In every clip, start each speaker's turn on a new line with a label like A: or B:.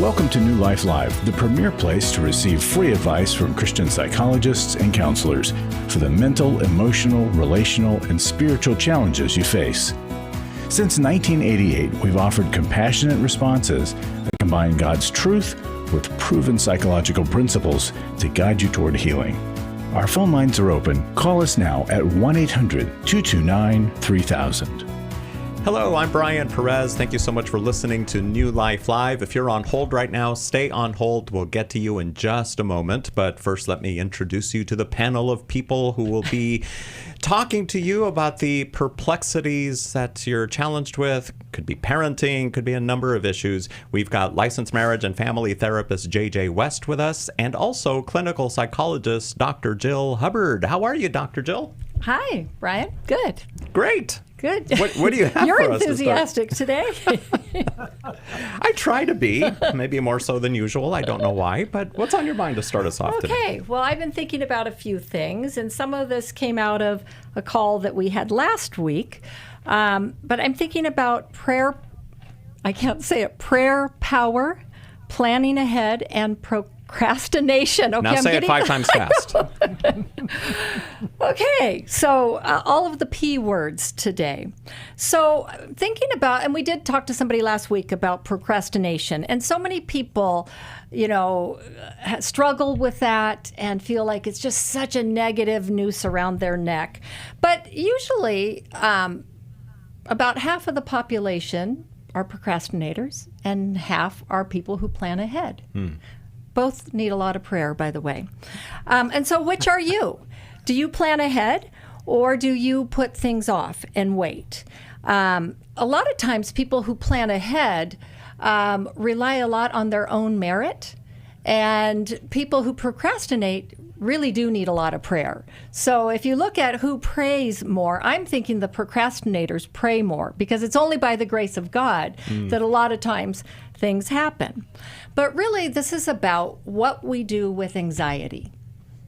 A: Welcome to New Life Live, the premier place to receive free advice from Christian psychologists and counselors for the mental, emotional, relational, and spiritual challenges you face. Since 1988, we've offered compassionate responses that combine God's truth with proven psychological principles to guide you toward healing. Our phone lines are open. Call us now at 1-800-229-3000.
B: Hello, I'm Brian Perez. Thank you so much for listening to New Life Live. If you're on hold right now, stay on hold. We'll get to you in just a moment. But first, let me introduce you to the panel of people who will be talking to you about the perplexities that you're challenged with. Could be parenting, could be a number of issues. We've got licensed marriage and family therapist J.J. West with us, and also clinical psychologist Dr. Jill Hubbard. How are you, Dr. Jill?
C: Hi, Brian. Good.
B: Great.
C: Good.
B: What do you have
C: You're
B: for us to start?
C: You're enthusiastic today.
B: I try to be, maybe more so than usual. I don't know why, but what's on your mind to start us off today?
C: Okay. Well, I've been thinking about a few things, and some of this came out of a call that we had last week. But I'm thinking about prayer. I can't say it. Prayer power, planning ahead, and procrastination. Okay,
B: now say it 5 times fast.
C: Okay, so all of the P words today. So thinking about, and we did talk to somebody last week about procrastination, and so many people, struggle with that and feel like it's just such a negative noose around their neck. But usually, about half of the population are procrastinators, and half are people who plan ahead. Both need a lot of prayer, by the way. And so which are you? Do you plan ahead, or do you put things off and wait? A lot of times people who plan ahead rely a lot on their own merit, and people who procrastinate really do need a lot of prayer. So if you look at who prays more, I'm thinking the procrastinators pray more, because it's only by the grace of God that a lot of times things happen. But really, this is about what we do with anxiety.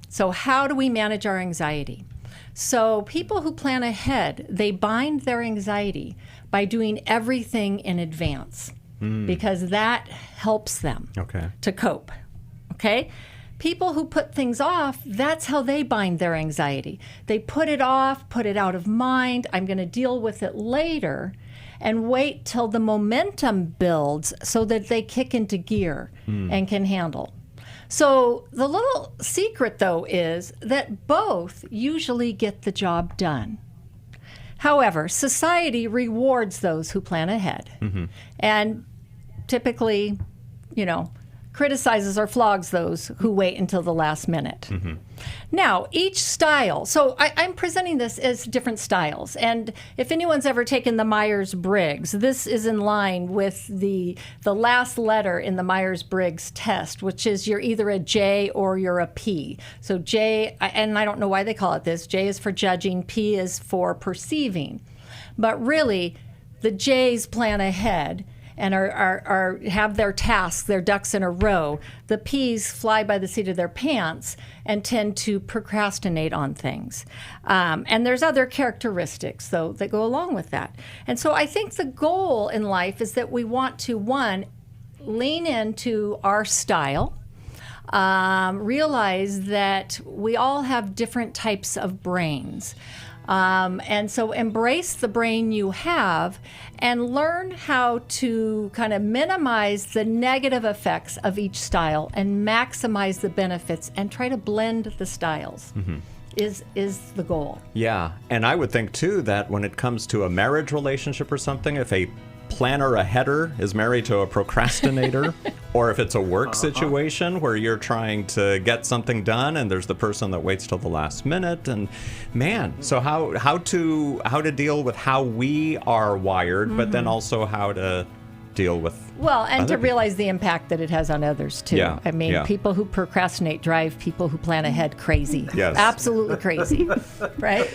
C: So how do we manage our anxiety? So people who plan ahead, they bind their anxiety by doing everything in advance, because that helps them to cope. Okay? People who put things off, that's how they bind their anxiety. They put it off, put it out of mind. I'm going to deal with it later, and wait till the momentum builds so that they kick into gear and can handle. So the little secret, though, is that both usually get the job done. However, society rewards those who plan ahead, and typically, criticizes or flogs those who wait until the last minute. Now, each style, so I'm presenting this as different styles, and if anyone's ever taken the Myers-Briggs, this is in line with the last letter in the Myers-Briggs test, which is you're either a J or you're a P. So J, and I don't know why they call it this, J is for judging, P is for perceiving. But really, the J's plan ahead and are have their tasks, their ducks in a row. The P's fly by the seat of their pants and tend to procrastinate on things. And there's other characteristics, though, that go along with that. And so I think the goal in life is that we want to, one, lean into our style, realize that we all have different types of brains. And so embrace the brain you have and learn how to kind of minimize the negative effects of each style and maximize the benefits and try to blend the styles. Is the goal. Yeah,
B: and I would think, too, that when it comes to a marriage relationship or something, if a planner, a header, is married to a procrastinator, or if it's a work situation where you're trying to get something done and there's the person that waits till the last minute, and so how to deal with how we are wired, but then also how to deal with
C: and to realize the impact that it has on others too.
B: Yeah,
C: I mean, people who procrastinate drive people who plan ahead crazy.
B: Yes.
C: Absolutely crazy. Right?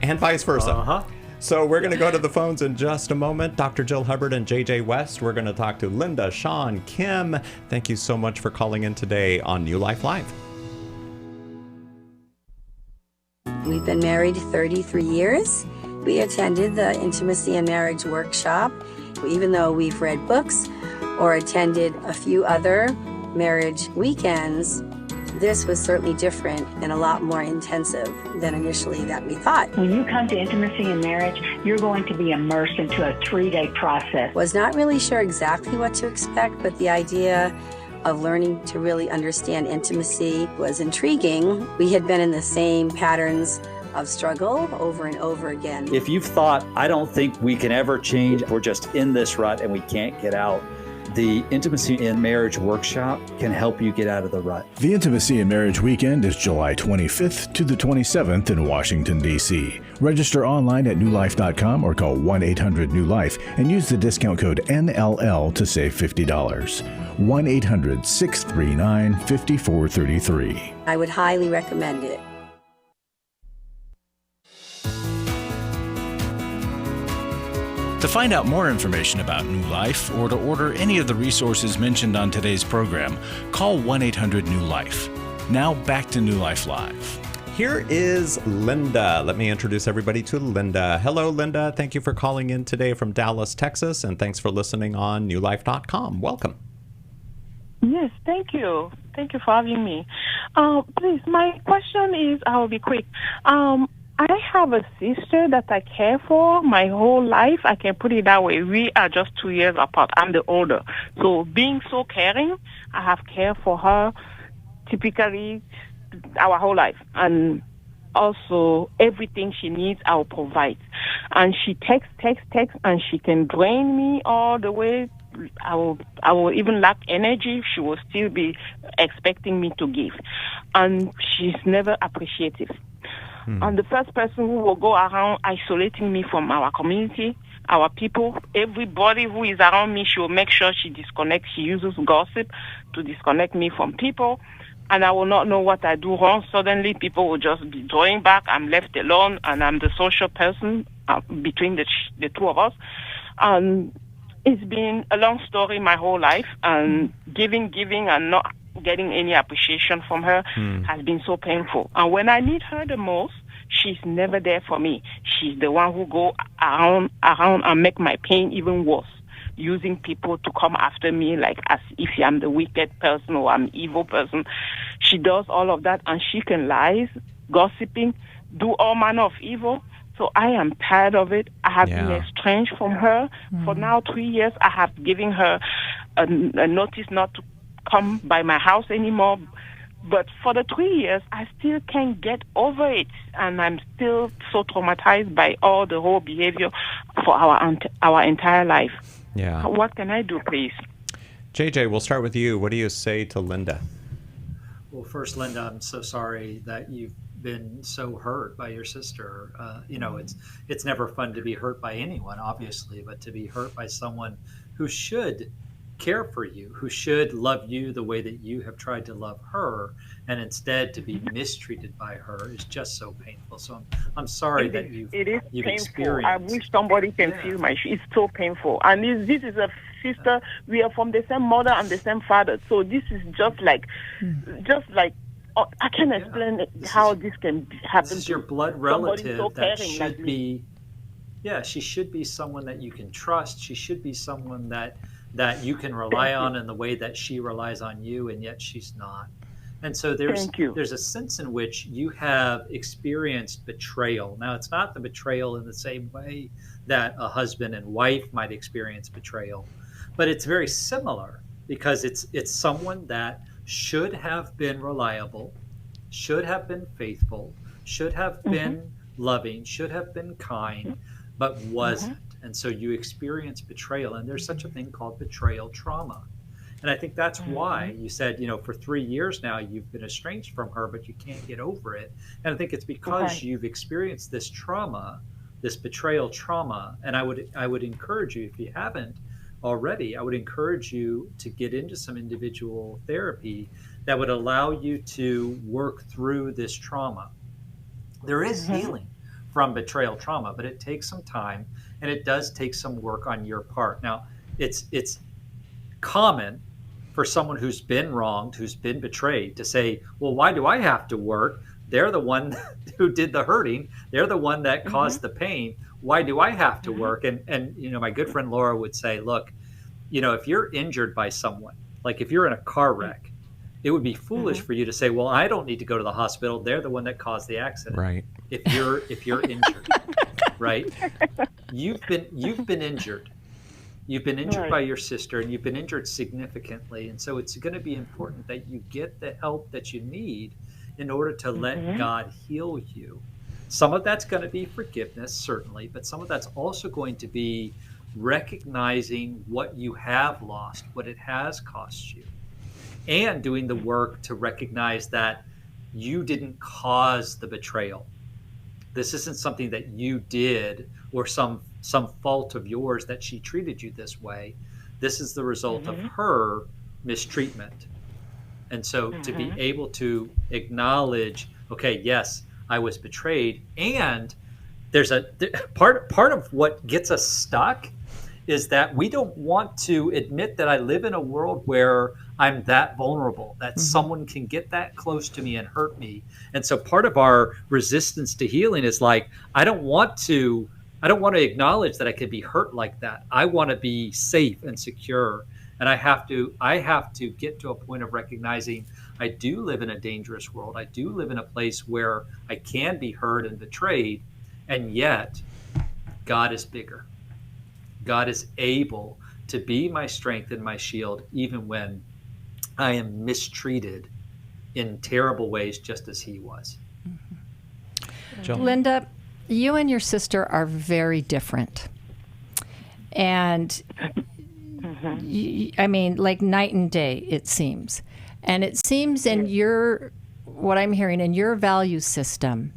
B: And vice versa. So we're going to go to the phones in just a moment. Dr. Jill Hubbard and J.J. West. We're going to talk to Linda, Sean, Kim. Thank you so much for calling in today on New Life Live.
D: We've been married 33 years. We attended the Intimacy and Marriage Workshop. Even though we've read books, or attended a few other marriage weekends, this was certainly different and a lot more intensive than initially that we thought.
E: When you come to intimacy in marriage, you're going to be immersed into a 3-day process.
D: Was not really sure exactly what to expect, but the idea of learning to really understand intimacy was intriguing. We had been in the same patterns of struggle over and over again.
F: If you've thought, I don't think we can ever change, we're just in this rut and we can't get out, the Intimacy in Marriage workshop can help you get out of the rut.
A: The Intimacy in Marriage weekend is July 25th to the 27th in Washington, D.C. Register online at newlife.com or call 1-800-NEW-LIFE and use the discount code NLL to save $50. 1-800-639-5433.
D: I would highly recommend it.
A: To find out more information about New Life or to order any of the resources mentioned on today's program, call 1-800-NEW-LIFE. Now back to New Life Live.
B: Here is Linda. Let me introduce everybody to Linda. Hello, Linda. Thank you for calling in today from Dallas, Texas, and thanks for listening on newlife.com. Welcome.
G: Yes, thank you. Thank you for having me. Please, my question is, I will be quick. I have a sister that I care for my whole life. I can put it that way. We are just 2 years apart. I'm the older. So being so caring, I have care for her typically our whole life. And also everything she needs, I'll provide. And she texts, and she can drain me all the way. I will even lack energy. She will still be expecting me to give. And she's never appreciative. And the first person who will go around isolating me from our community, our people, everybody who is around me, she will make sure she disconnects. She uses gossip to disconnect me from people. And I will not know what I do wrong. Suddenly, people will just be drawing back. I'm left alone, and I'm the social person between the two of us. And it's been a long story my whole life. And giving and not getting any appreciation from her has been so painful. And when I need her the most, she's never there for me. She's the one who go around and make my pain even worse, using people to come after me like as if I'm the wicked person or I'm evil person. She does all of that, and she can lie, gossiping, do all manner of evil. So I am tired of it. I have been estranged from her for now 3 years. I have given her a notice not to come by my house anymore. But for the 3 years, I still can't get over it. And I'm still so traumatized by all the whole behavior for our entire life.
B: Yeah.
G: What can I do, please?
B: JJ, we'll start with you. What do you say to Linda?
H: Well, first, Linda, I'm so sorry that you've been so hurt by your sister. It's never fun to be hurt by anyone, obviously, but to be hurt by someone who should care for you, who should love you the way that you have tried to love her, and instead to be mistreated by her is just so painful. So I'm sorry that you've
G: painful.
H: experienced.
G: I wish somebody can feel my. It's so painful. And this is a sister. We are from the same mother and the same father. So this is just like. I can't explain how this can happen.
H: This is your blood relative
G: so
H: that
G: caring
H: should
G: like
H: be. Yeah, she should be someone that you can trust. She should be someone that you can rely on in the way that she relies on you, and yet she's not. And so there's a sense in which you have experienced betrayal. Now, it's not the betrayal in the same way that a husband and wife might experience betrayal, but it's very similar because it's someone that should have been reliable, should have been faithful, should have been loving, should have been kind, but wasn't. And so you experience betrayal, and there's such a thing called betrayal trauma. And I think that's why you said, for 3 years now you've been estranged from her, but you can't get over it. And I think it's because you've experienced this trauma, this betrayal trauma. And I would encourage you, if you haven't already, I would encourage you to get into some individual therapy that would allow you to work through this trauma. There is healing from betrayal trauma, but it takes some time, and it does take some work on your part. Now, it's common for someone who's been wronged, who's been betrayed, to say, well, why do I have to work? They're the one who did the hurting. They're the one that caused the pain. Why do I have to work? And my good friend Laura would say, look, if you're injured by someone, like if you're in a car wreck, it would be foolish for you to say, well, I don't need to go to the hospital. They're the one that caused the accident.
B: Right.
H: If you're injured, right? You've been injured. You've been injured by your sister, and you've been injured significantly. And so it's going to be important that you get the help that you need in order to let God heal you. Some of that's going to be forgiveness, certainly, but some of that's also going to be recognizing what you have lost, what it has cost you, and doing the work to recognize that you didn't cause the betrayal. This isn't something that you did or some fault of yours that she treated you this way. This is the result of her mistreatment. And so to be able to acknowledge, okay, yes, I was betrayed. And there's a part of what gets us stuck is that we don't want to admit that I live in a world where I'm that vulnerable, that someone can get that close to me and hurt me. And so part of our resistance to healing is like, I don't want to acknowledge that I could be hurt like that. I want to be safe and secure. And I have to get to a point of recognizing I do live in a dangerous world. I do live in a place where I can be hurt and betrayed. And yet God is bigger. God is able to be my strength and my shield, even when I am mistreated in terrible ways, just as he was.
C: Linda, you and your sister are very different. And I mean, like night and day, it seems. And it seems in what I'm hearing in your value system,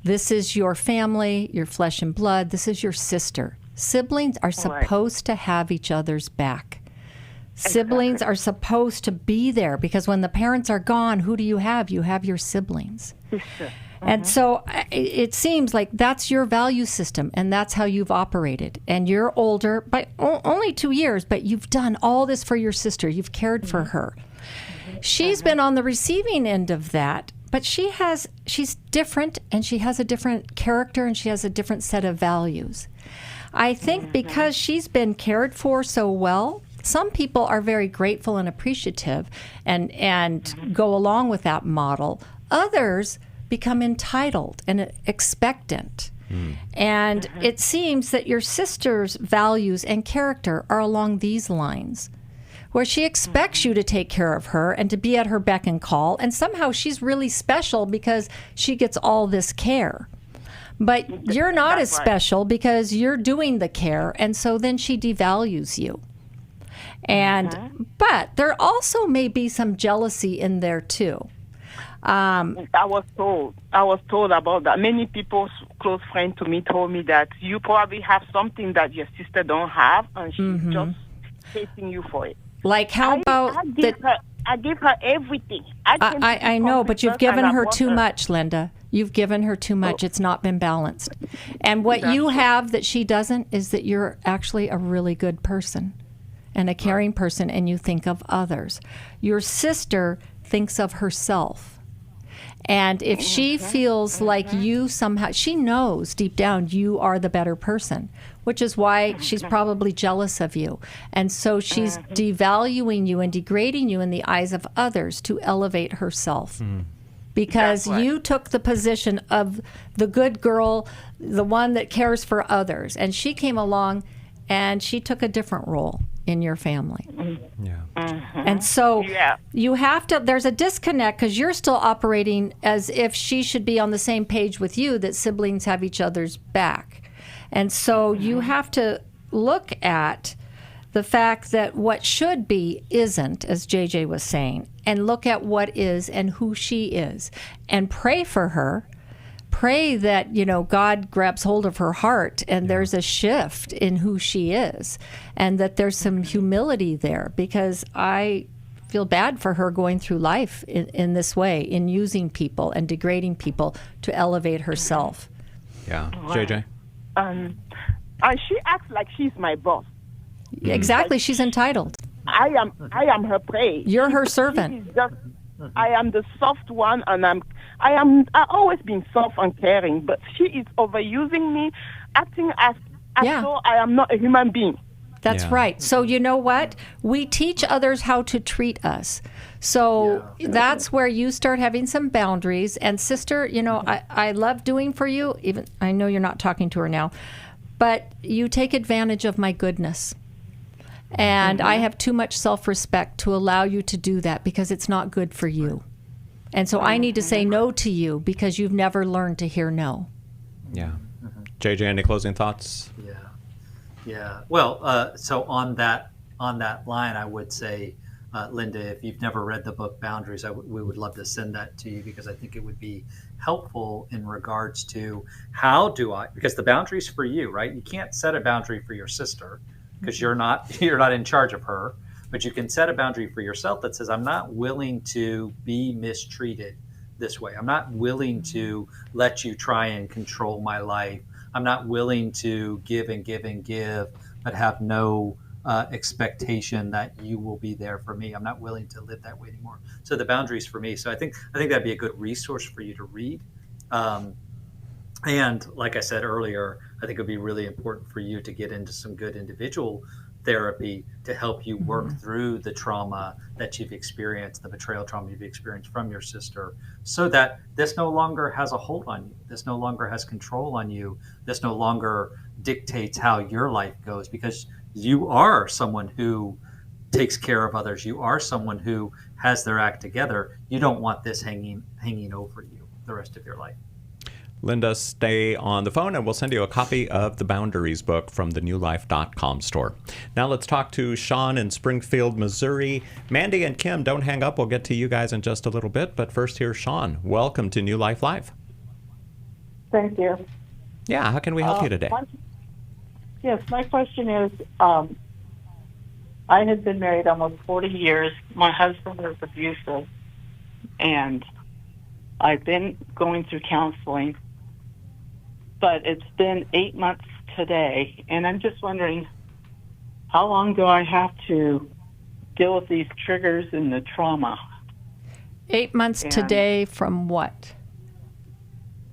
C: this is your family, your flesh and blood, this is your sister. Siblings are supposed to have each other's back. Siblings are supposed to be there because when the parents are gone, who do you have? You have your siblings. And so it seems like that's your value system, and that's how you've operated. And you're older by only 2 years, but you've done all this for your sister. You've cared for her. She's been on the receiving end of that, but she's different, and she has a different character, and she has a different set of values. I think because she's been cared for so well, some people are very grateful and appreciative and go along with that model. Others become entitled and expectant. And it seems that your sister's values and character are along these lines, where she expects you to take care of her and to be at her beck and call, and somehow she's really special because she gets all this care. But you're not as special because you're doing the care, and so then she devalues you. And but there also may be some jealousy in there too.
G: I was told about that. Many people's close friends to me told me that you probably have something that your sister don't have, and she's just hating you for it.
C: Like how about
G: I give her everything.
C: I know, but you've given her too much, Linda. You've given her too much. It's not been balanced. And what you have that she doesn't is that you're actually a really good person and a caring person, and you think of others. Your sister thinks of herself. And if she feels like you somehow, she knows deep down you are the better person, which is why she's probably jealous of you. And so she's devaluing you and degrading you in the eyes of others to elevate herself. Because you took the position of the good girl, the one that cares for others. And she came along and she took a different role in your family. And so you have to, there's a disconnect because you're still operating as if she should be on the same page with you, that siblings have each other's back. And so you have to look at the fact that what should be isn't, as JJ was saying, and look at what is and who she is, and pray for her. Pray that, God grabs hold of her heart and there's a shift in who she is, and that there's some humility there, because I feel bad for her going through life in this way, in using people and degrading people to elevate herself.
B: Yeah. JJ?
G: She acts like she's my boss.
C: Exactly. She's entitled.
G: I am her prey.
C: You're her servant.
G: I am the soft one, and I've always been soft and caring, but she is overusing me, acting as though I am not a human being.
C: That's right. So you know what? We teach others how to treat us. So that's where you start having some boundaries. And sister, you know, I love doing for you, even I know you're not talking to her now, but you take advantage of my goodness. And I have too much self-respect to allow you to do that because it's not good for you. And so I need to say no to you because you've never learned to hear no.
B: Yeah. JJ, any closing thoughts?
H: Yeah. Well, so on that line, I would say, Linda, if you've never read the book Boundaries, we would love to send that to you because I think it would be helpful in regards to because the boundary's for you, right? You can't set a boundary for your sister because you're not in charge of her, but you can set a boundary for yourself that says, I'm not willing to be mistreated this way. I'm not willing to let you try and control my life. I'm not willing to give and give and give, but have no expectation that you will be there for me. I'm not willing to live that way anymore. So the boundaries for me. So I think that'd be a good resource for you to read. And like I said earlier, I think it'd be really important for you to get into some good individual therapy to help you work through the trauma that you've experienced, the betrayal trauma you've experienced from your sister, so that this no longer has a hold on you. This no longer has control on you. This no longer dictates how your life goes, because you are someone who takes care of others. You are someone who has their act together. You don't want this hanging over you the rest of your life.
B: Linda, stay on the phone and we'll send you a copy of the Boundaries book from the newlife.com store. Now let's talk to Sean in Springfield, Missouri. Mandy and Kim, don't hang up. We'll get to you guys in just a little bit. But first, here's Sean. Welcome to New Life Live.
I: Thank you.
B: Yeah, how can we help you today?
I: Yes, my question is, I had been married almost 40 years. My husband was abusive, and I've been going through counseling, but it's been 8 months today, and I'm just wondering, how long do I have to deal with these triggers and the trauma?
C: 8 months today from what?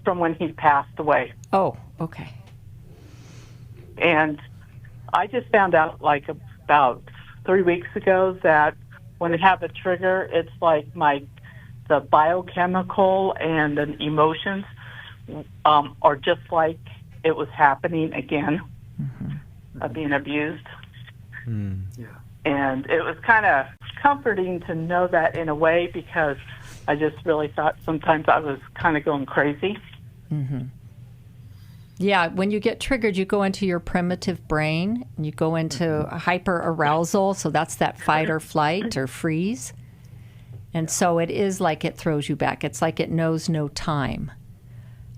I: From when he passed away.
C: Oh, okay.
I: And I just found out like about 3 weeks ago that when I have a trigger, it's like the biochemical and the emotions are just like it was happening again, of being abused.
H: Yeah.
I: And it was kind of comforting to know that in a way, because I just really thought sometimes I was kind of going crazy.
C: Yeah, when you get triggered, you go into your primitive brain, and you go into hyper arousal. So that's that fight or flight or freeze. And so it is like it throws you back. It's like it knows no time.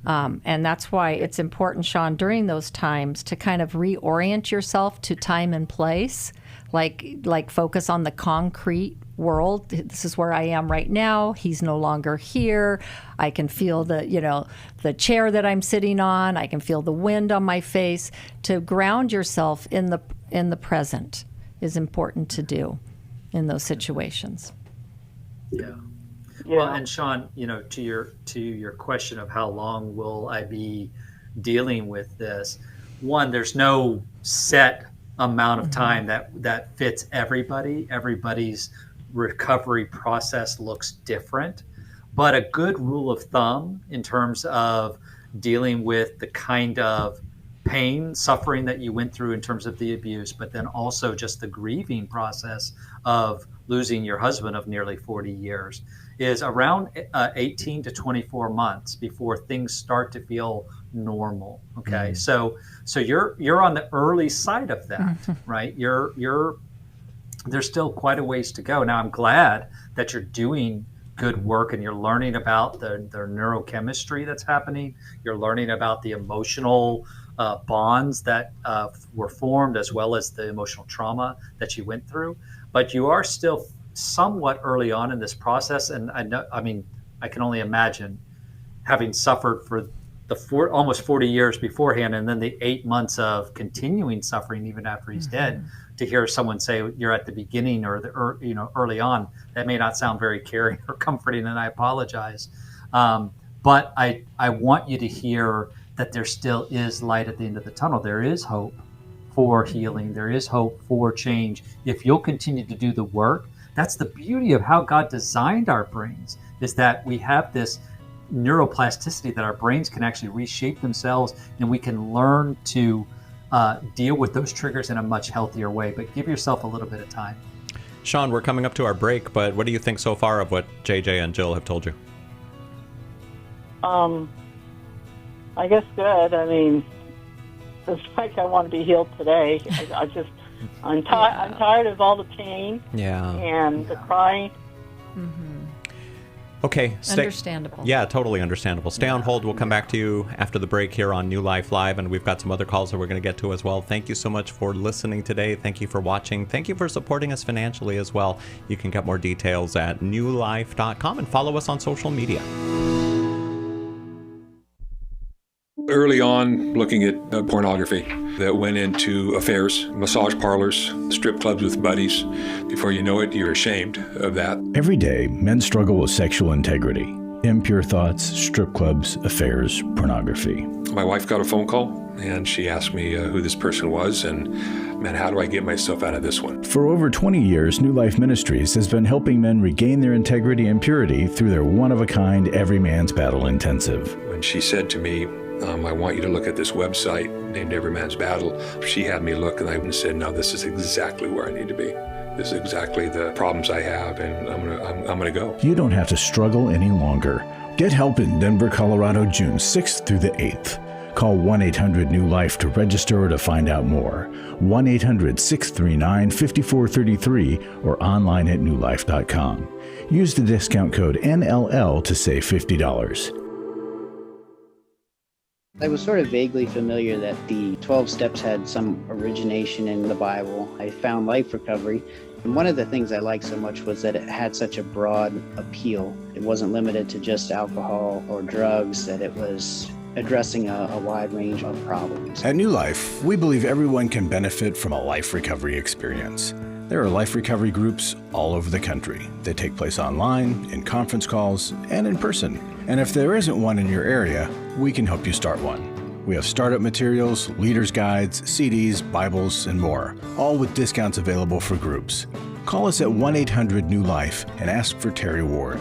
C: And that's why it's important, Sean, during those times to kind of reorient yourself to time and place, like focus on the concrete world. This is where I am right now. He's no longer here. I can feel the chair that I'm sitting on. I can feel the wind on my face. To ground yourself in the present is important to do in those situations.
H: Yeah. Well, and Sean, to your question of how long will I be dealing with this? One, there's no set amount of time that fits everybody. Everybody's recovery process looks different, but a good rule of thumb in terms of dealing with the kind of pain, suffering that you went through in terms of the abuse, but then also just the grieving process of losing your husband of nearly 40 years is around 18 to 24 months before things start to feel normal. Okay. So you're on the early side of that, right? There's still quite a ways to go. Now I'm glad that you're doing good work and you're learning about the neurochemistry that's happening. You're learning about the emotional bonds that were formed, as well as the emotional trauma that you went through. But you are still somewhat early on in this process. And I can only imagine having suffered for the almost 40 years beforehand, and then the 8 months of continuing suffering even after he's dead, to hear someone say you're at the beginning or early on, that may not sound very caring or comforting, and I apologize. But I want you to hear that there still is light at the end of the tunnel. There is hope for healing. There is hope for change. If you'll continue to do the work, that's the beauty of how God designed our brains, is that we have this neuroplasticity that our brains can actually reshape themselves, and we can learn to deal with those triggers in a much healthier way. But give yourself a little bit of time.
B: Sean, we're coming up to our break, but what do you think so far of what JJ and Jill have told you?
I: I guess good. I mean, it's like I want to be healed today. I'm tired of all the pain and the crying.
B: Okay.
C: Understandable.
B: Yeah, totally understandable. Stay on hold. We'll come back to you after the break here on New Life Live, and we've got some other calls that we're going to get to as well. Thank you so much for listening today. Thank you for watching. Thank you for supporting us financially as well. You can get more details at newlife.com and follow us on social media.
J: Early on, looking at pornography that went into affairs, massage parlors, strip clubs with buddies. Before you know it, you're ashamed of that.
A: Every day, men struggle with sexual integrity, impure thoughts, strip clubs, affairs, pornography.
J: My wife got a phone call, and she asked me who this person was, and man, how do I get myself out of this one?
A: For over 20 years, New Life Ministries has been helping men regain their integrity and purity through their one-of-a-kind Every Man's Battle intensive.
J: When she said to me, I want you to look at this website named Every Man's Battle, she had me look, and I said, no, this is exactly where I need to be. This is exactly the problems I have, and I'm gonna go.
A: You don't have to struggle any longer. Get help in Denver, Colorado, June 6th through the 8th. Call 1-800-NEW-LIFE to register or to find out more. 1-800-639-5433 or online at newlife.com. Use the discount code NLL to save $50.
K: I was sort of vaguely familiar that the 12 steps had some origination in the Bible. I found Life Recovery, and one of the things I liked so much was that it had such a broad appeal. It wasn't limited to just alcohol or drugs, that it was addressing a wide range of problems.
A: At New Life, we believe everyone can benefit from a life recovery experience. There are life recovery groups all over the country. They take place online, in conference calls, and in person. And if there isn't one in your area, we can help you start one. We have startup materials, leaders' guides, CDs, Bibles, and more, all with discounts available for groups. Call us at 1-800-NEW-LIFE and ask for Terry Ward.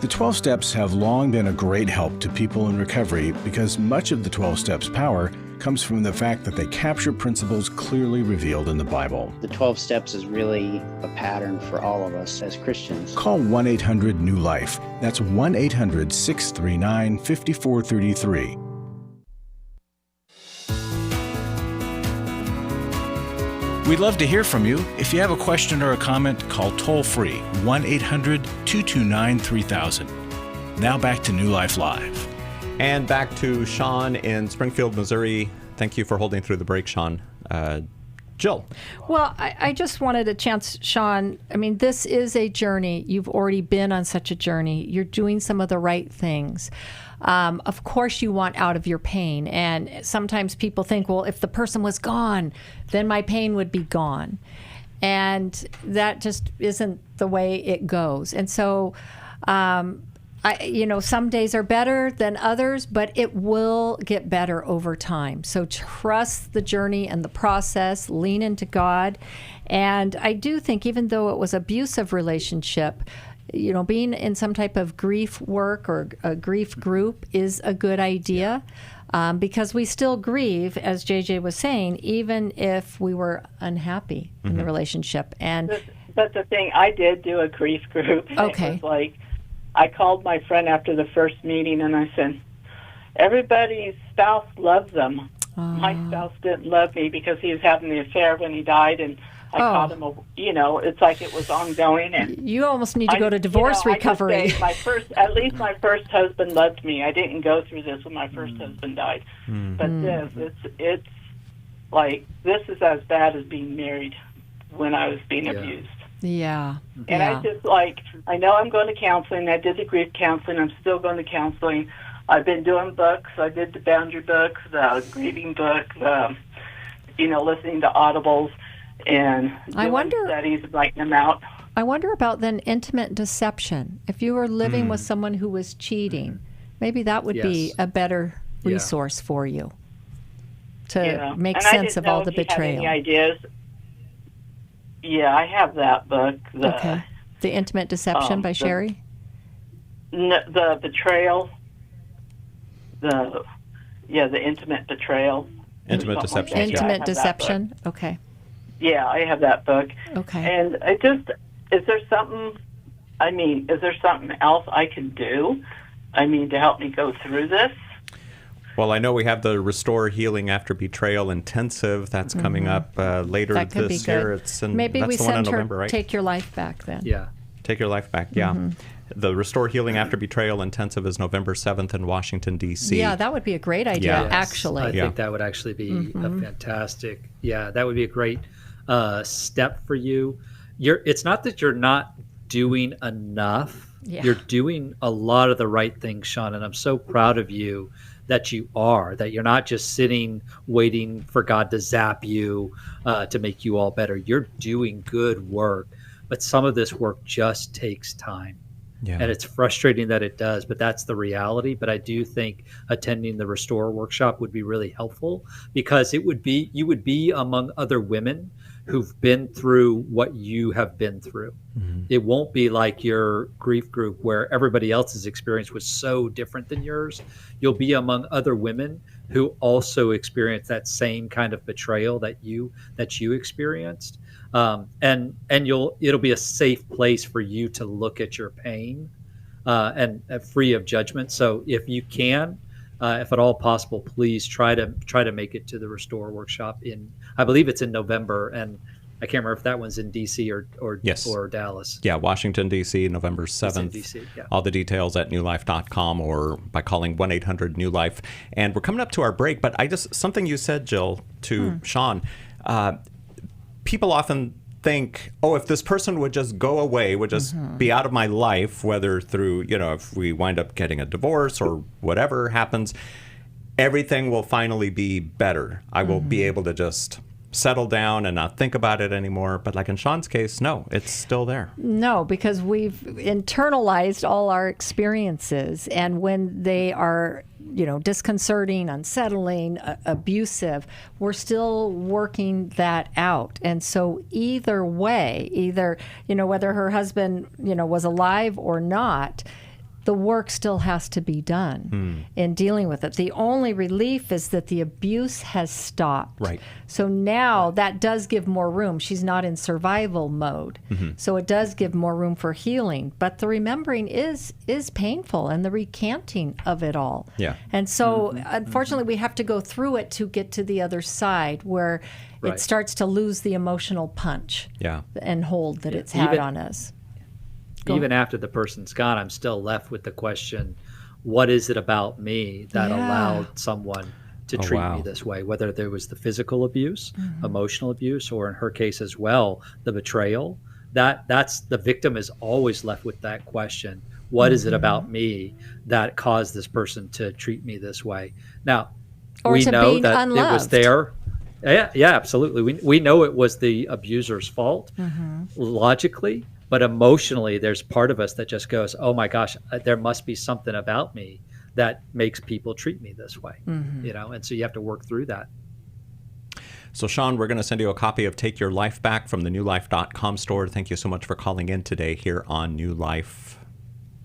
A: The 12 Steps have long been a great help to people in recovery because much of the 12 Steps' power comes from the fact that they capture principles clearly revealed in the Bible.
K: The 12 Steps is really a pattern for all of us as Christians.
A: Call 1-800-NEW-LIFE. That's 1-800-639-5433. We'd love to hear from you. If you have a question or a comment, call toll-free 1-800-229-3000. Now back to New Life Live.
B: And back to Sean in Springfield, Missouri. Thank you for holding through the break, Sean. Jill.
C: Well, I just wanted a chance, Sean. I mean, this is a journey. You've already been on such a journey. You're doing some of the right things. Of course, you want out of your pain. And sometimes people think, well, if the person was gone, then my pain would be gone. And that just isn't the way it goes. And so, some days are better than others, but it will get better over time. So trust the journey and the process, lean into God. And I do think even though it was an abusive relationship, being in some type of grief work or a grief group is a good idea because we still grieve, as JJ was saying, even if we were unhappy in the relationship. And
I: that's the thing. I did do a grief group.
C: Okay.
I: It was like, I called my friend after the first meeting and I said, everybody's spouse loves them. My spouse didn't love me because he was having the affair when he died, and I caught him, it's like it was ongoing. And
C: you almost need to go to divorce recovery.
I: My first husband loved me. I didn't go through this when my first husband died. But it's like, this is as bad as being married when I was being abused.
C: Yeah.
I: And I just I know I'm going to counseling. I did the grief counseling. I'm still going to counseling. I've been doing books. I did the boundary book, the grieving book, listening to audibles and doing studies and writing them out.
C: I wonder about then intimate deception. If you were living with someone who was cheating, maybe that would be a better resource for you. to make
I: and
C: sense of all the
I: I didn't know if you had
C: betrayal.
I: any ideas. Yeah, I have that book.
C: Okay. The Intimate Deception by Sherry?
I: The betrayal. The Intimate Betrayal.
B: Intimate Deception.
I: Like
C: Intimate Deception. Okay.
I: Yeah, I have that book.
C: Okay.
I: And is there something else I can do? To help me go through this?
B: Well, I know we have the Restore Healing After Betrayal Intensive. That's coming up later
C: That could
B: this
C: be
B: year.
C: good. Maybe we
B: that's the one in
C: send her
B: November, right?
C: Take Your Life Back then.
H: Yeah.
B: Take Your Life Back, yeah. The Restore Healing After Betrayal Intensive is November 7th in Washington, D.C.
C: Yeah, that would be a great idea,
B: Yeah.
C: actually.
H: I think that would actually be a fantastic, that would be a great step for you. It's not that you're not doing enough.
C: Yeah.
H: You're doing a lot of the right things, Sean, and I'm so proud of you that you're not just sitting waiting for God to zap you to make you all better. You're doing good work, but some of this work just takes time.
B: Yeah.
H: And it's frustrating that it does, but that's the reality. But I do think attending the Restore workshop would be really helpful, because you would be among other women who've been through what you have been through. Mm-hmm. It won't be like your grief group where everybody else's experience was so different than yours. You'll be among other women who also experience that same kind of betrayal that you experienced. And it'll be a safe place for you to look at your pain and free of judgment. So if you can, if at all possible, please try to make it to the Restore workshop I believe it's in November, and I can't remember if that one's in DC or Dallas.
B: Yeah, Washington, D.C., November 7th.
H: DC, yeah.
B: All the details at newlife.com or by calling 1-800-NEW-LIFE. And we're coming up to our break, but something you said, Jill, to Sean, people often think, if this person would just go away, would just be out of my life, whether through, if we wind up getting a divorce or whatever happens, everything will finally be better. I will be able to just settle down and not think about it anymore. But like in Sean's case, no, it's still there.
C: No, because we've internalized all our experiences. And when they are, disconcerting, unsettling, abusive, we're still working that out. And so either way, whether her husband, was alive or not, the work still has to be done in dealing with it. The only relief is that the abuse has stopped.
B: Right.
C: So now that does give more room. She's not in survival mode. So it does give more room for healing. But the remembering is painful, and the recanting of it all.
B: Yeah.
C: And so unfortunately we have to go through it to get to the other side where it starts to lose the emotional punch and hold that it's had on us.
H: Even after the person's gone, I'm still left with the question, what is it about me that allowed someone to treat me this way? Whether there was the physical abuse, emotional abuse, or in her case as well, the betrayal, that's the victim is always left with that question. What is it about me that caused this person to treat me this way? Now, we know that it was there. Yeah, absolutely. We know it was the abuser's fault, logically. But emotionally, there's part of us that just goes, oh my gosh, there must be something about me that makes people treat me this way, and so you have to work through that.
B: So Sean, we're going to send you a copy of Take Your Life Back from the newlife.com store. Thank you so much for calling in today here on New Life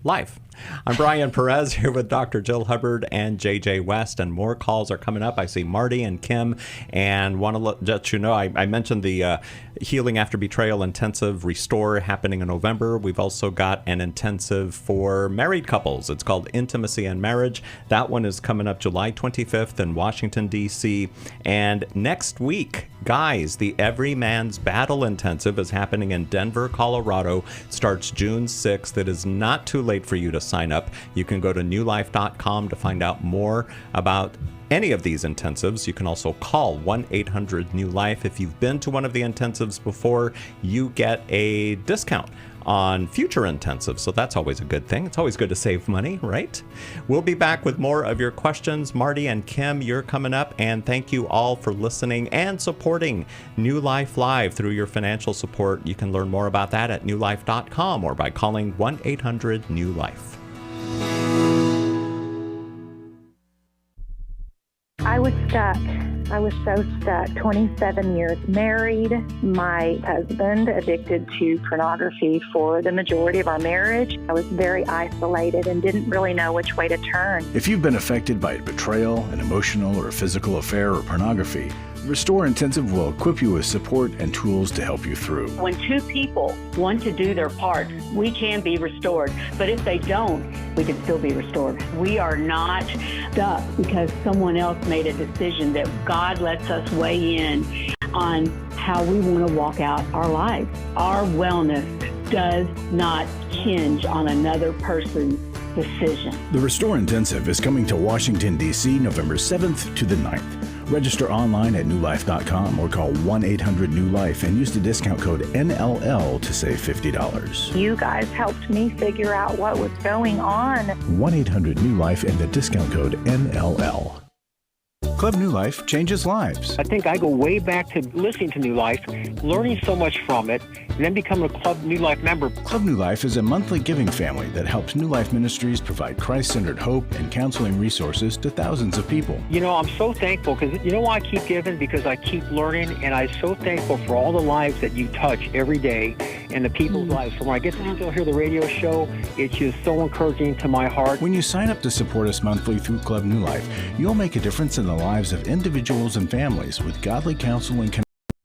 B: Live. I'm Brian Perez here with Dr. Jill Hubbard and JJ West, and more calls are coming up. I see Marty and Kim, and want to let you know, I mentioned the Healing After Betrayal Intensive Restore happening in November. We've also got an intensive for married couples. It's called Intimacy and Marriage. That one is coming up July 25th in Washington, D.C. And next week, guys, the Every Man's Battle Intensive is happening in Denver, Colorado. It starts June 6th. It is not too late for you to sign up. You can go to newlife.com to find out more about any of these intensives. You can also call 1-800-NEW-LIFE. If you've been to one of the intensives before, you get a discount on future intensives. So that's always a good thing. It's always good to save money, right? We'll be back with more of your questions. Marty and Kim, you're coming up. And thank you all for listening and supporting New Life Live through your financial support. You can learn more about that at newlife.com or by calling 1-800-NEW-LIFE.
L: I was stuck. I was so stuck. 27 years married. My husband addicted to pornography for the majority of our marriage. I was very isolated and didn't really know which way to turn.
A: If you've been affected by betrayal, an emotional or physical affair, or pornography, Restore Intensive will equip you with support and tools to help you through.
M: When two people want to do their part, we can be restored. But if they don't, we can still be restored. We are not stuck because someone else made a decision. That God lets us weigh in on how we want to walk out our lives. Our wellness does not hinge on another person's decision.
A: The Restore Intensive is coming to Washington, D.C. November 7th to the 9th. Register online at newlife.com or call 1-800-NEW-LIFE and use the discount code NLL to save $50.
L: You guys helped me figure out what was going on.
A: 1-800-NEW-LIFE and the discount code NLL. Club New Life changes lives.
N: I think I go way back to listening to New Life, learning so much from it, and then becoming a Club New Life member.
A: Club New Life is a monthly giving family that helps New Life Ministries provide Christ-centered hope and counseling resources to thousands of people.
N: You know, I'm so thankful because you know why I keep giving? Because I keep learning, and I'm so thankful for all the lives that you touch every day and the people's lives. So when I get to still hear the radio show, it's just so encouraging to my heart.
A: When you sign up to support us monthly through Club New Life, you'll make a difference in the lives of individuals and families with godly counsel and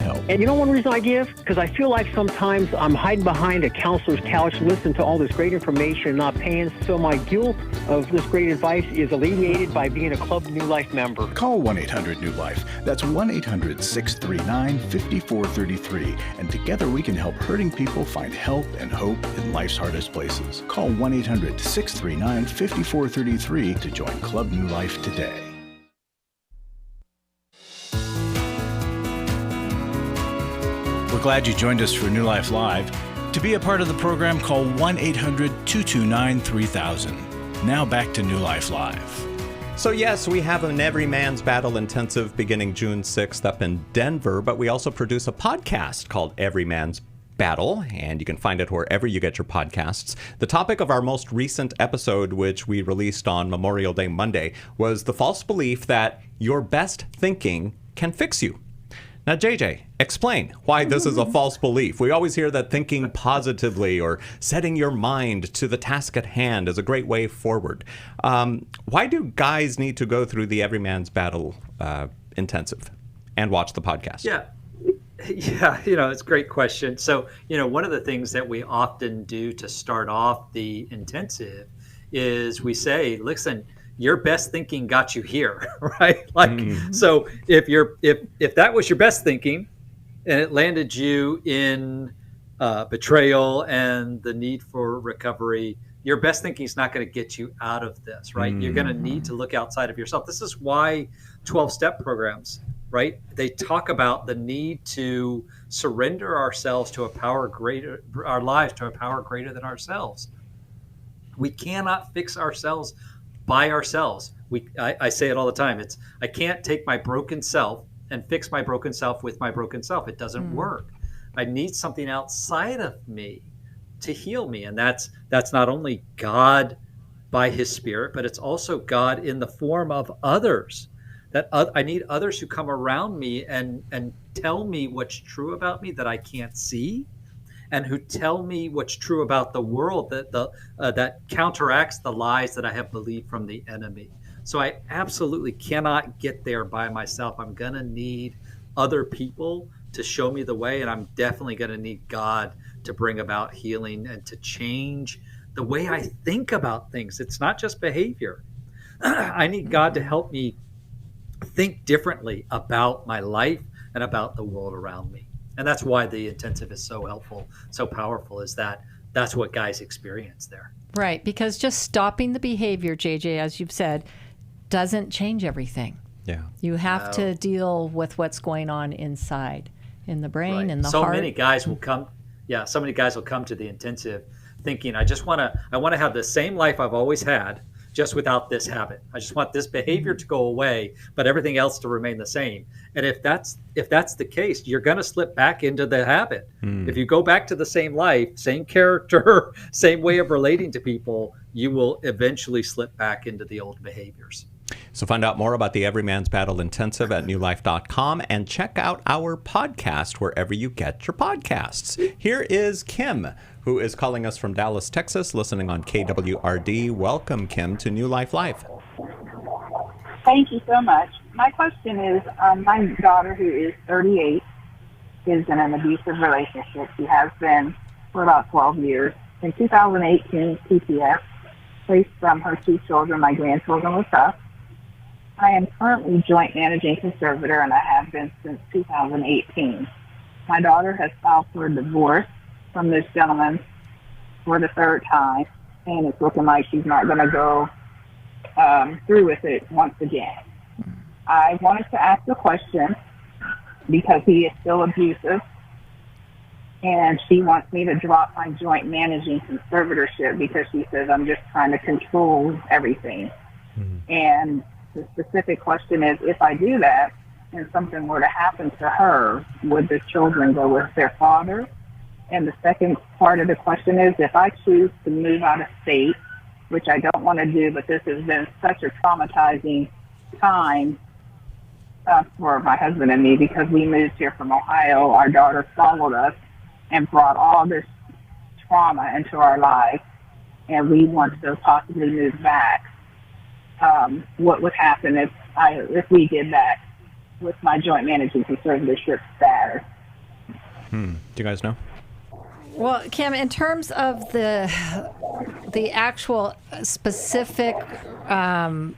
A: help.
N: And you know one reason I give? Because I feel like sometimes I'm hiding behind a counselor's couch, listening to all this great information and not paying. So my guilt of this great advice is alleviated by being a Club New Life member.
A: Call 1-800-NEW-LIFE. That's 1-800-639-5433. And together we can help hurting people find help and hope in life's hardest places. Call 1-800-639-5433 to join Club New Life today. We're glad you joined us for New Life Live. To be a part of the program, call 1-800-229-3000. Now back to New Life Live.
B: So yes, we have an Every Man's Battle intensive beginning June 6th up in Denver, but we also produce a podcast called Every Man's Battle, and you can find it wherever you get your podcasts. The topic of our most recent episode, which we released on Memorial Day Monday, was the false belief that your best thinking can fix you. Now, JJ, explain why this is a false belief. We always hear that thinking positively or setting your mind to the task at hand is a great way forward. Why do guys need to go through the Every Man's Battle intensive and watch the podcast?
H: Yeah, you know, it's a great question. So, you know, one of the things that we often do to start off the intensive is we say, listen, your best thinking got you here, right? Like, so if that was your best thinking and it landed you in betrayal and the need for recovery, your best thinking is not going to get you out of this, right? You're going to need to look outside of yourself. This is why 12-step programs, right? They talk about the need to surrender ourselves to a power greater, our lives to a power greater than ourselves. We cannot fix ourselves by ourselves. I say it all the time. I can't take my broken self and fix my broken self with my broken self. It doesn't work. I need something outside of me to heal me. And that's not only God by his Spirit, but it's also God in the form of others. That I need others who come around me and tell me what's true about me that I can't see, and who tell me what's true about the world that counteracts the lies that I have believed from the enemy. So I absolutely cannot get there by myself. I'm going to need other people to show me the way, and I'm definitely going to need God to bring about healing and to change the way I think about things. It's not just behavior. I need God to help me think differently about my life and about the world around me. And that's why the intensive is so helpful, so powerful, is that's what guys experience there.
C: Right, because just stopping the behavior, JJ, as you've said, doesn't change everything.
B: Yeah.
C: You have to deal with what's going on inside, in the brain, in the heart.
H: So many guys will come to the intensive thinking, I want to have the same life I've always had, just without this habit. I just want this behavior to go away, but everything else to remain the same. And if that's the case, you're going to slip back into the habit. If you go back to the same life, same character, same way of relating to people, you will eventually slip back into the old behaviors.
B: So find out more about the Every Man's Battle Intensive at newlife.com and check out our podcast wherever you get your podcasts. Here is Kim, who is calling us from Dallas, Texas, listening on KWRD. Welcome, Kim, to New Life Live.
O: Thank you so much. My question is, my daughter, who is 38, is in an abusive relationship. She has been for about 12 years. In 2018, TPS placed her 2 children, my grandchildren, with us. I am currently joint managing conservator, and I have been since 2018. My daughter has filed for a divorce from this gentleman for the 3rd time, and it's looking like she's not going to go through with it once again. I wanted to ask a question because he is still abusive, and she wants me to drop my joint managing conservatorship because she says I'm just trying to control everything. And the specific question is, if I do that and something were to happen to her, would the children go with their father? And the second part of the question is, if I choose to move out of state, which I don't want to do, but this has been such a traumatizing time for my husband and me because we moved here from Ohio. Our daughter followed us and brought all this trauma into our lives, and we want to possibly move back. What would happen if we did that with my joint managing conservatorship status?
B: Do you guys know?
C: Well, Kim, in terms of the actual specific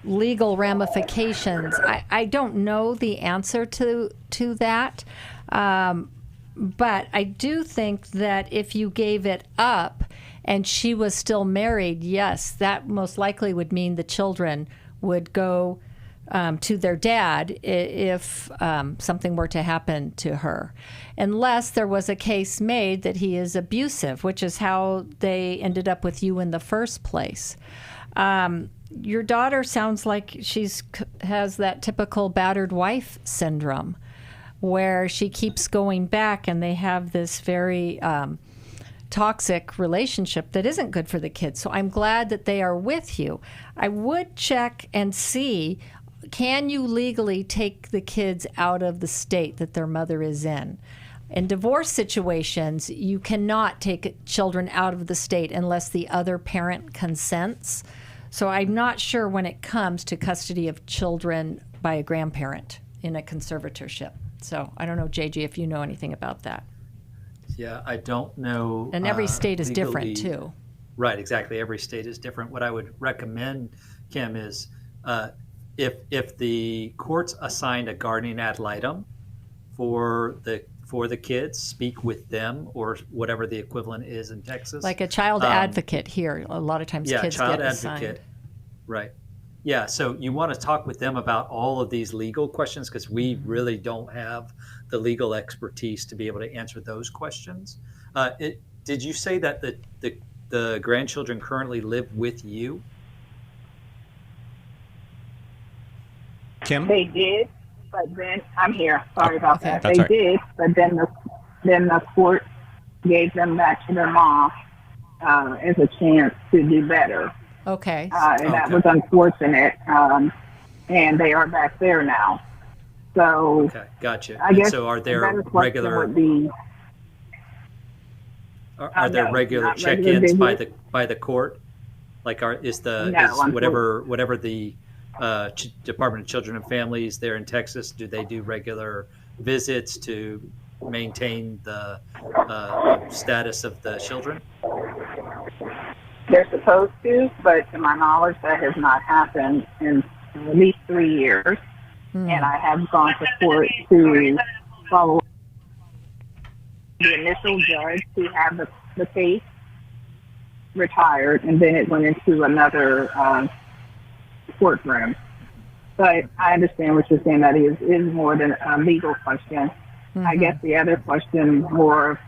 C: legal ramifications, I don't know the answer to that. But I do think that if you gave it up and she was still married, yes, that most likely would mean the children would go to their dad if something were to happen to her, unless there was a case made that he is abusive, which is how they ended up with you in the first place. Your daughter sounds like has that typical battered wife syndrome, where she keeps going back and they have this very toxic relationship that isn't good for the kids. So I'm glad that they are with you. I would check and see, can you legally take the kids out of the state that their mother is in? In divorce situations, you cannot take children out of the state unless the other parent consents. So I'm not sure when it comes to custody of children by a grandparent in a conservatorship. So I don't know, JG, if you know anything about that.
H: Yeah, I don't know.
C: And every state is
H: legally,
C: different, too.
H: Right, exactly. Every state is different. What I would recommend, Kim, is if the courts assigned a guardian ad litem for the kids, speak with them or whatever the equivalent is in Texas.
C: Like a child advocate here. A lot of times kids
H: child
C: get
H: advocate.
C: assigned.
H: Right. Yeah, so you want to talk with them about all of these legal questions because we really don't have the legal expertise to be able to answer those questions. Did you say that the grandchildren currently live with you?
B: Kim?
O: They did, but then I'm here. Sorry about that.
B: That's
O: They
B: right.
O: did, but then the court gave them back to their mom as a chance to do better.
C: Okay.
O: And that was unfortunate. And they are back there now. So
H: Okay, gotcha.
O: I guess
H: so are
O: the
H: there
O: better question
H: regular
O: would be,
H: are there
O: no,
H: regular
O: not regular
H: check-ins
O: visits.
H: by the court? Like is
O: No,
H: whatever the Department of Children and Families there in Texas, do they do regular visits to maintain the status of the children?
O: they're supposed to, but to my knowledge, that has not happened in at least 3 years. And I have gone to court to follow the initial judge who had the case retired, and then it went into another courtroom. But I understand what you're saying, that is more than a legal question. I guess the other question, more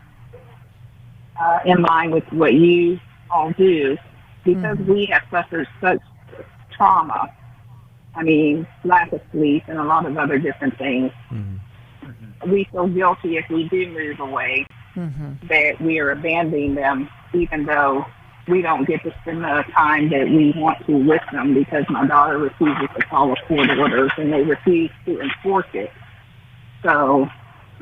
O: in line with what you all do, because we have suffered such trauma, I mean, lack of sleep and a lot of other different things. We feel guilty if we do move away, that we are abandoning them, even though we don't get to spend the time that we want to with them because my daughter refuses to follow court orders and they refuse to enforce it. So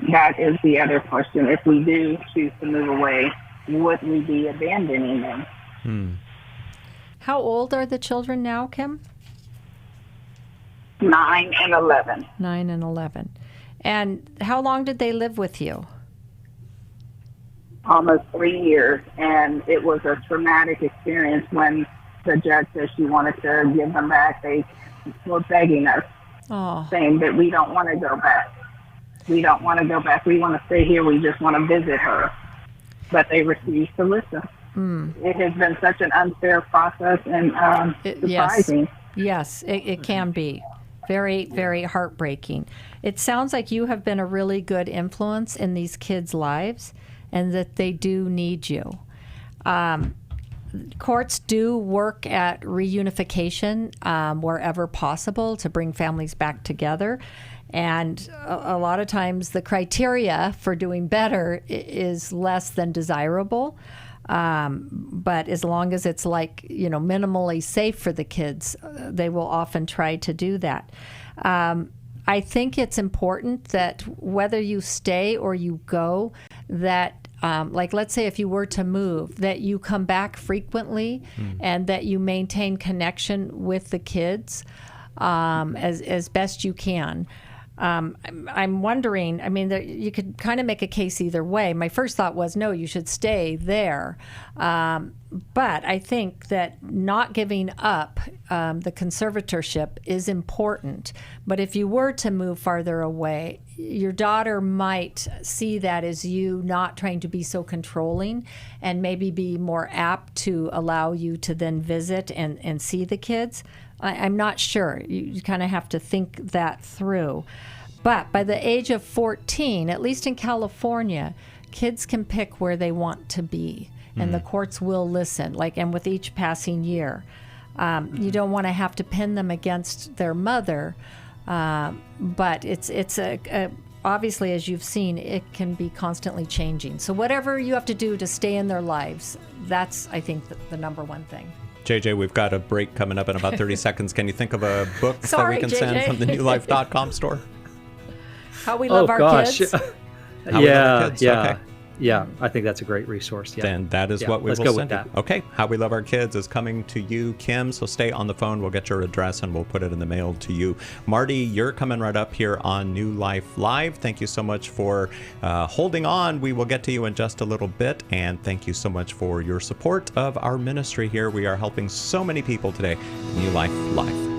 O: that is the other question. If we do choose to move away, would we be abandoning them?
C: How old are the children now, Kim?
O: 9 and 11.
C: 9 and 11. And how long did they live with you?
O: Almost 3 years, and it was a traumatic experience when the judge said she wanted to give them back. They were begging us, saying that we don't want to go back. We don't want to go back. We want to stay here. We just want to visit her. But they refused to listen. It has been such an unfair process and surprising.
C: Yes, it can be. Very, very heartbreaking. It sounds like you have been a really good influence in these kids' lives and that they do need you. Courts do work at reunification wherever possible to bring families back together. And a lot of times the criteria for doing better is less than desirable. But as long as it's minimally safe for the kids, they will often try to do that. I think it's important that whether you stay or you go, that let's say if you were to move, that you come back frequently and that you maintain connection with the kids as best you can. I'm wondering, you could kind of make a case either way. My first thought was, no, you should stay there. But I think that not giving up the conservatorship is important. But if you were to move farther away, your daughter might see that as you not trying to be so controlling and maybe be more apt to allow you to then visit and see the kids. I'm not sure. You kind of have to think that through. But by the age of 14, at least in California, kids can pick where they want to be, and the courts will listen, and with each passing year. You don't want to have to pin them against their mother, but it's obviously, as you've seen, it can be constantly changing. So whatever you have to do to stay in their lives, that's, I think, the number one thing.
B: JJ, we've got a break coming up in about 30 seconds. Can you think of a book that we can send from the newlife.com store?
C: How We Love Our Kids?
B: How We Love Our Kids. Okay.
H: Yeah, I think that's a great resource. Yeah.
B: Then that is what we will send you. Okay, How We Love Our Kids is coming to you, Kim, so stay on the phone. We'll get your address and we'll put it in the mail to you. Marty, you're coming right up here on New Life Live. Thank you so much for holding on. We will get to you in just a little bit, and thank you so much for your support of our ministry here. We are helping so many people today. New Life Live.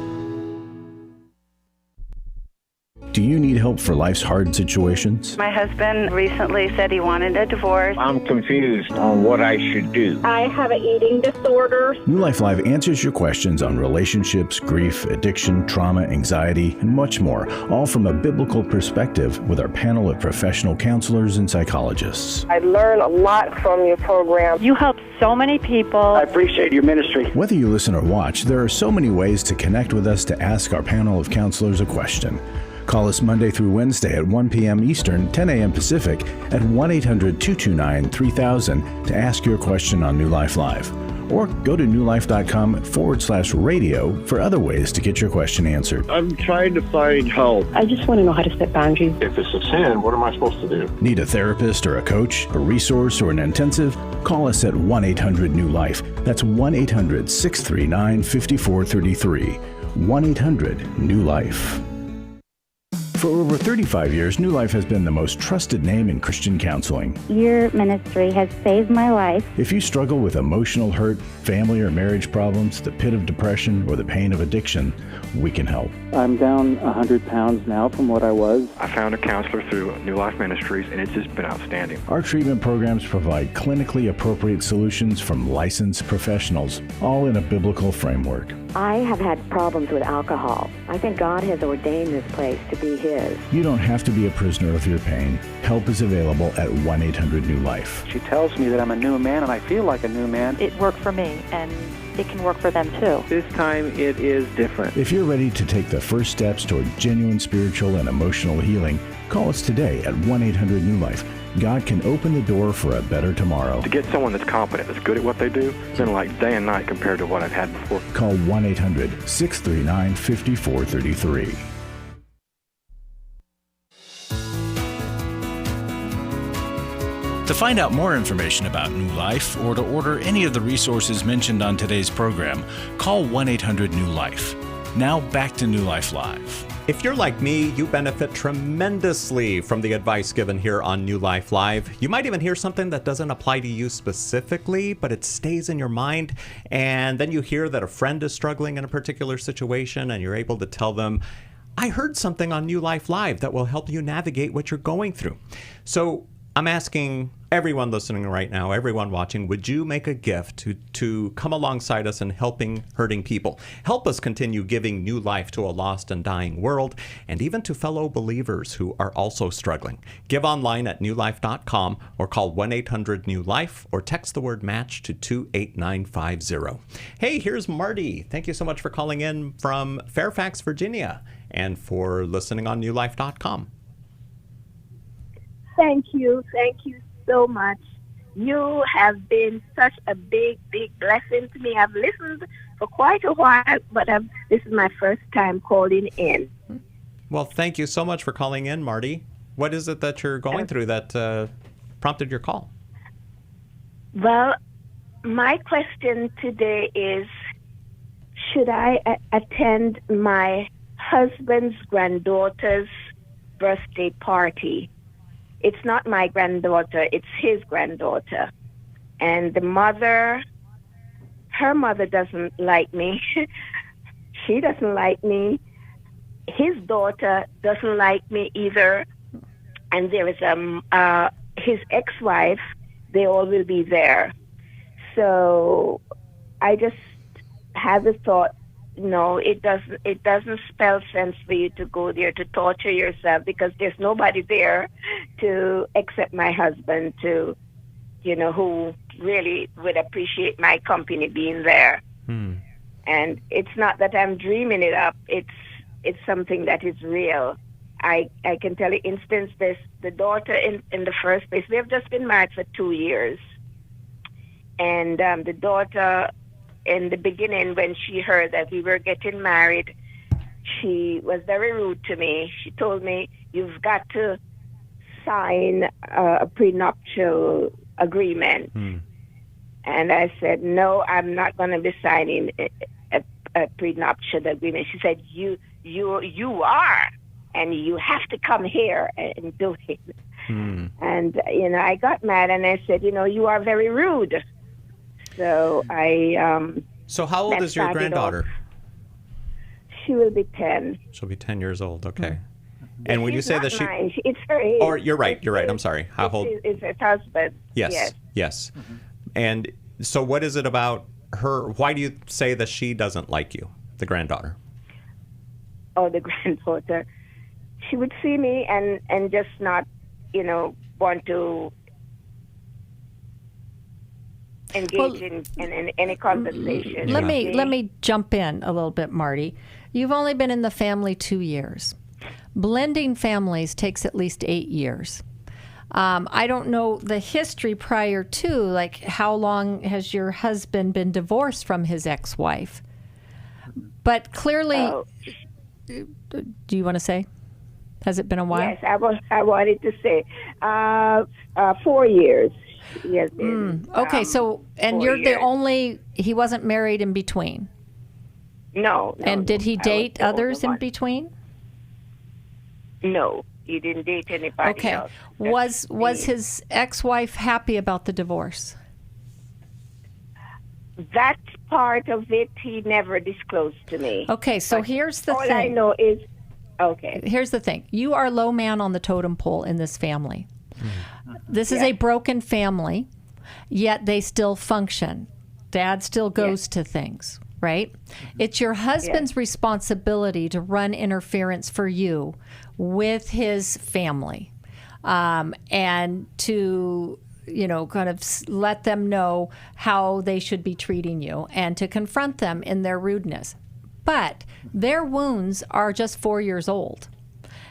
A: Do you need help for life's hard situations?
P: My husband recently said he wanted a divorce.
Q: I'm confused on what I should do.
R: I have an eating disorder.
A: New Life Live answers your questions on relationships, grief, addiction, trauma, anxiety, and much more, all from a biblical perspective with our panel of professional counselors and psychologists.
R: I learn a lot from your program.
P: You help so many people.
Q: I appreciate your ministry.
A: Whether you listen or watch, there are so many ways to connect with us to ask our panel of counselors a question. Call us Monday through Wednesday at 1 p.m. Eastern, 10 a.m. Pacific at 1-800-229-3000 to ask your question on New Life Live. Or go to newlife.com/radio for other ways to get your question answered.
Q: I'm trying to find help.
R: I just want to know how to set boundaries.
Q: If it's a sin, what am I supposed to do?
A: Need a therapist or a coach, a resource, or an intensive? Call us at 1-800-NEW-LIFE. That's 1-800-639-5433. 1-800-NEW-LIFE. For over 35 years, New Life has been the most trusted name in Christian counseling.
S: Your ministry has saved my life.
A: If you struggle with emotional hurt, family or marriage problems, the pit of depression, or the pain of addiction, we can help.
T: I'm down 100 pounds now from what I was.
U: I found a counselor through New Life Ministries, and it's just been outstanding.
A: Our treatment programs provide clinically appropriate solutions from licensed professionals, all in a biblical framework.
V: I have had problems with alcohol. I think God has ordained this place to be His.
A: You don't have to be a prisoner of your pain. Help is available at 1-800-NEW-LIFE.
T: She tells me that I'm a new man, and I feel like a new man.
W: It worked for me, and it can work for them too.
T: This time it is different.
A: If you're ready to take the first steps toward genuine spiritual and emotional healing, call us today at 1-800-NEW-LIFE. God can open the door for a better tomorrow.
U: To get someone that's competent, that's good at what they do, it's been like day and night compared to what I've had before.
A: Call 1-800-639-5433. To find out more information about New Life or to order any of the resources mentioned on today's program, call 1-800-NEW-LIFE. Now back to New Life Live.
B: If you're like me, you benefit tremendously from the advice given here on New Life Live. You might even hear something that doesn't apply to you specifically, but it stays in your mind. And then you hear that a friend is struggling in a particular situation, and you're able to tell them, I heard something on New Life Live that will help you navigate what you're going through. So I'm asking everyone listening right now, everyone watching, would you make a gift to come alongside us in helping hurting people? Help us continue giving new life to a lost and dying world, and even to fellow believers who are also struggling. Give online at newlife.com or call 1-800-NEW-LIFE or text the word MATCH to 28950. Hey, here's Marty. Thank you so much for calling in from Fairfax, Virginia, and for listening on newlife.com.
R: Thank you so much. You have been such a big blessing to me. I've listened for quite a while, but this is my first time calling in.
B: Well, thank you so much for calling in, Marty. What is it that you're going through that prompted your call?
R: Well, my question today is, should I attend my husband's granddaughter's birthday party? It's not my granddaughter, it's his granddaughter. And her mother doesn't like me. She doesn't like me. His daughter doesn't like me either. And there is his ex-wife, they all will be there. So I just had the thought, no, it doesn't spell sense for you to go there to torture yourself, because there's nobody there to accept my husband, to, who really would appreciate my company being there. And it's not that I'm dreaming it up. It's something that is real. I can tell you, instance, the daughter in the first place, we have just been married for 2 years. And the daughter, in the beginning, when she heard that we were getting married, she was very rude to me. She told me, you've got to sign a prenuptial agreement. And I said, no, I'm not going to be signing a prenuptial agreement. She said, you are, and you have to come here and do it. And, I got mad and I said, you are very rude. So
B: So how old is your granddaughter?
R: She will be 10.
B: She'll be 10 years old. Okay. And when you say that
R: it's her age.
B: Or you're right. I'm sorry. How old?
R: It's her husband.
B: Yes. And so what is it about her? Why do you say that she doesn't like you, the granddaughter?
R: Oh, the granddaughter. She would see me and just not, want to engage in any conversation.
C: Let me jump in a little bit, Marty. You've only been in the family 2 years. Blending families takes at least 8 years. I don't know the history prior to, like how long has your husband been divorced from his ex-wife? But clearly, do you want to say? Has it been a while?
R: Yes, I wanted to say 4 years. Yes.
C: Okay, so, and you're the only, he wasn't married in between?
R: No.
C: And did he date others in between?
R: No, he didn't date anybody else.
C: Was his ex-wife happy about the divorce?
R: That part of it he never disclosed to me.
C: Okay, so here's the thing.
R: All I know is,
C: here's the thing. You are low man on the totem pole in this family. This is a broken family, yet they still function. Dad still goes to things, right? It's your husband's responsibility to run interference for you with his family, and to, kind of let them know how they should be treating you and to confront them in their rudeness. But their wounds are just 4 years old.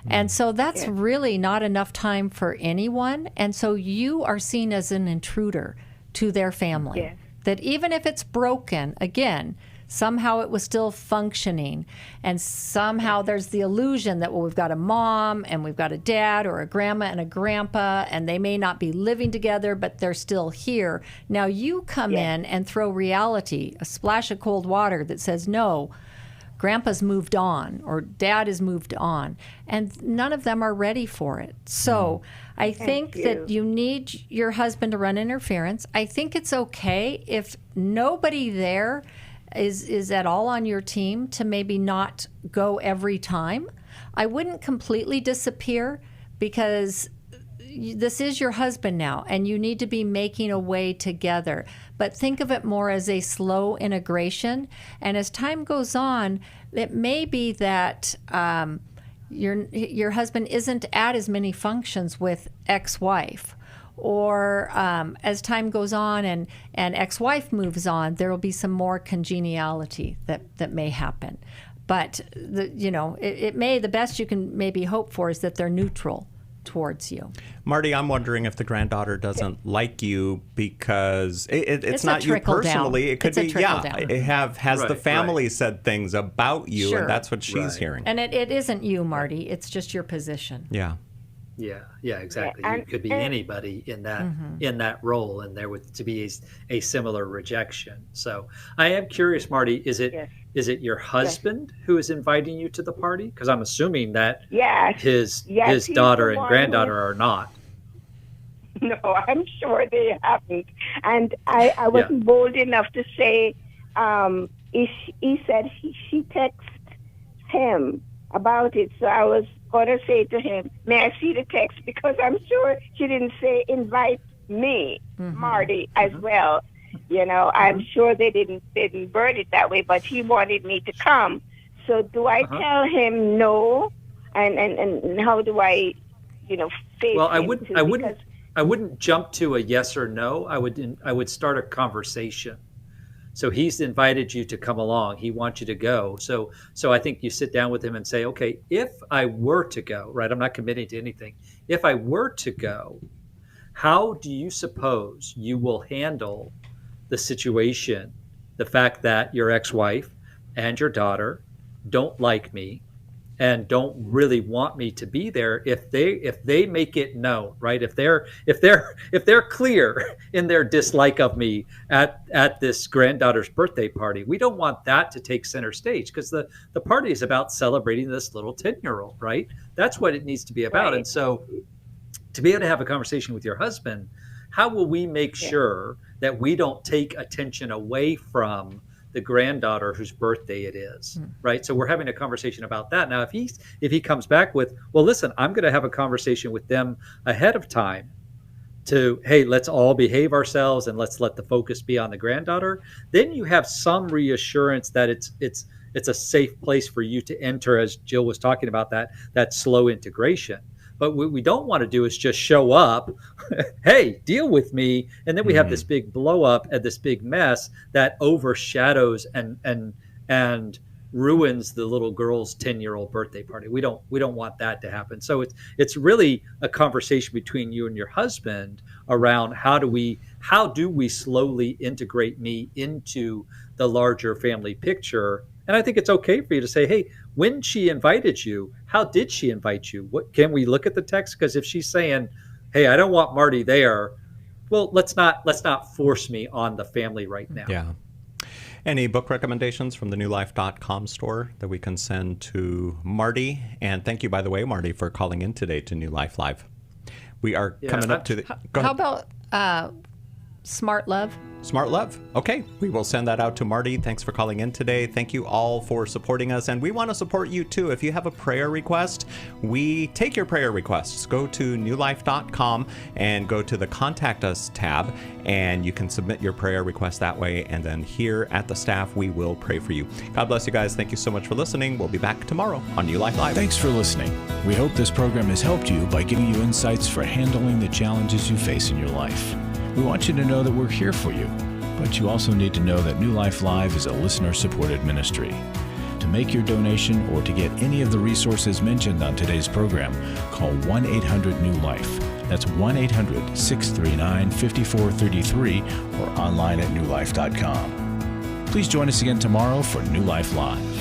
C: And so that's really not enough time for anyone. And so you are seen as an intruder to their family.
R: Yes.
C: That even if it's broken, again, somehow it was still functioning, and somehow there's the illusion that, well, we've got a mom and we've got a dad or a grandma and a grandpa, and they may not be living together, but they're still here. Now you come in and throw reality, a splash of cold water that says, no, grandpa's moved on or dad has moved on, and none of them are ready for it. So I think that you need your husband to run interference. I think it's okay if nobody there is at all on your team to maybe not go every time. I wouldn't completely disappear, because this is your husband now and you need to be making a way together. But think of it more as a slow integration. And as time goes on, it may be that your husband isn't at as many functions with ex-wife. Or as time goes on and ex-wife moves on, there will be some more congeniality that may happen. But the best you can maybe hope for is that they're neutral towards you.
B: Marty, I'm wondering if the granddaughter doesn't like you because it's not you personally.
C: Down.
B: It could be, has the family said things about you,
C: Sure.
B: and that's what she's hearing.
C: And it isn't you, Marty. It's just your position.
B: Yeah.
H: Yeah, exactly. It could be anybody in that role, and there would to be a similar rejection. So I am curious, Marty, is it your husband who is inviting you to the party? Because I'm assuming that his daughter and granddaughter are not.
R: No, I'm sure they haven't. And I wasn't bold enough to say, he said she texted him about it. So I was going to say to him, may I see the text? Because I'm sure she didn't say invite me, Marty, as well. I'm sure they didn't word it that way, but he wanted me to come. So do I tell him no? And how do I, face
H: Well,
R: him
H: I wouldn't jump to a yes or no. I would start a conversation. So he's invited you to come along. He wants you to go. So I think you sit down with him and say, okay, if I were to go, right? I'm not committing to anything. If I were to go, how do you suppose you will handle the situation, the fact that your ex-wife and your daughter don't like me and don't really want me to be there if they make it known, right? If they're clear in their dislike of me at this granddaughter's birthday party, we don't want that to take center stage, because the party is about celebrating this little 10-year-old, right? That's what it needs to be about. Right. And so to be able to have a conversation with your husband, how will we make sure that we don't take attention away from the granddaughter whose birthday it is, right? So we're having a conversation about that. Now, if he comes back with, well, listen, I'm going to have a conversation with them ahead of time to, hey, let's all behave ourselves and let's let the focus be on the granddaughter, then you have some reassurance that it's a safe place for you to enter, as Jill was talking about, that slow integration. But what we don't want to do is just show up, hey, deal with me, and then we have this big blow up and this big mess that overshadows and ruins the little girl's 10-year-old birthday party. We don't want that to happen. So it's really a conversation between you and your husband around how do we slowly integrate me into the larger family picture. And I think it's okay for you to say, hey, when she invited you, how did she invite you? What can we look at the text? Because if she's saying, hey, I don't want Marty there, well, let's not force me on the family right now.
B: Yeah. Any book recommendations from the newlife.com store that we can send to Marty? And thank you, by the way, Marty, for calling in today to New Life Live. We are coming up to the...
C: How about Smart Love?
B: Smart Love. Okay, we will send that out to Marty. Thanks for calling in today. Thank you all for supporting us, and we want to support you too. If you have a prayer request, we take your prayer requests. Go to newlife.com and go to the Contact Us tab, and you can submit your prayer request that way, and then here at the staff, we will pray for you. God bless you guys. Thank you so much for listening. We'll be back tomorrow on New Life Live.
A: Thanks for listening. We hope this program has helped you by giving you insights for handling the challenges you face in your life. We want you to know that we're here for you, but you also need to know that New Life Live is a listener-supported ministry. To make your donation or to get any of the resources mentioned on today's program, call 1-800-NEW-LIFE. That's 1-800-639-5433 or online at newlife.com. Please join us again tomorrow for New Life Live.